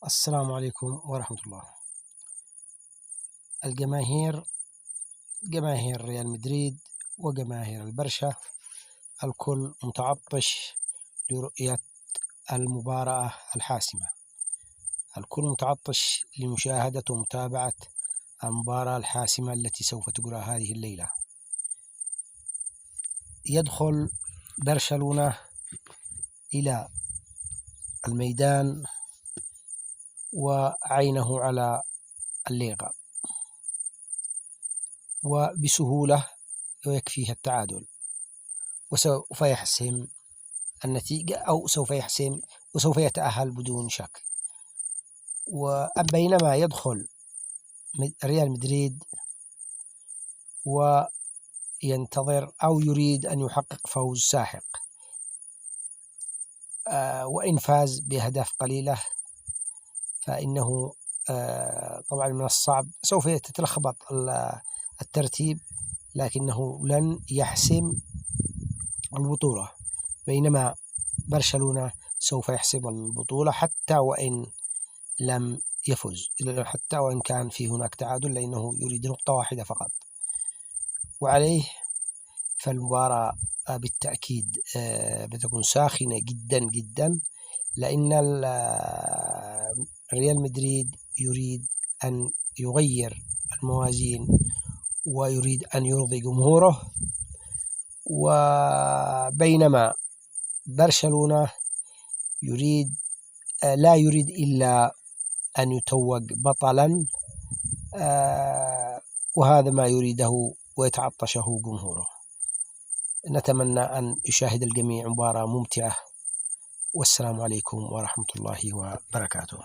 السلام عليكم ورحمة الله. الجماهير، جماهير ريال مدريد وجماهير البرشا، الكل متعطش لرؤية المباراة الحاسمة، الكل متعطش لمشاهدة ومتابعة المباراة الحاسمة التي سوف تجرى هذه الليلة. يدخل برشلونة إلى الميدان وعينه على الليغا، وبسهولة يكفيه التعادل، وسوف يحسم النتيجة أو سوف يتأهل بدون شك. وبينما يدخل ريال مدريد وينتظر أو يريد أن يحقق فوز ساحق، وإن فاز بأهداف قليلة فإنه طبعا من الصعب، سوف تتلخبط الترتيب، لكنه لن يحسم البطولة، بينما برشلونة سوف يحسم البطولة حتى وإن لم يفز، حتى وإن كان في هناك تعادل، لأنه يريد نقطة واحدة فقط. وعليه فالمباراة بالتأكيد بتكون ساخنة جدا جدا، لأن ريال مدريد يريد أن يغير الموازين ويريد أن يرضي جمهوره، وبينما برشلونة لا يريد إلا أن يتوج بطلا، وهذا ما يريده ويتعطشه جمهوره. نتمنى أن يشاهد الجميع مباراة ممتعة، والسلام عليكم ورحمة الله وبركاته.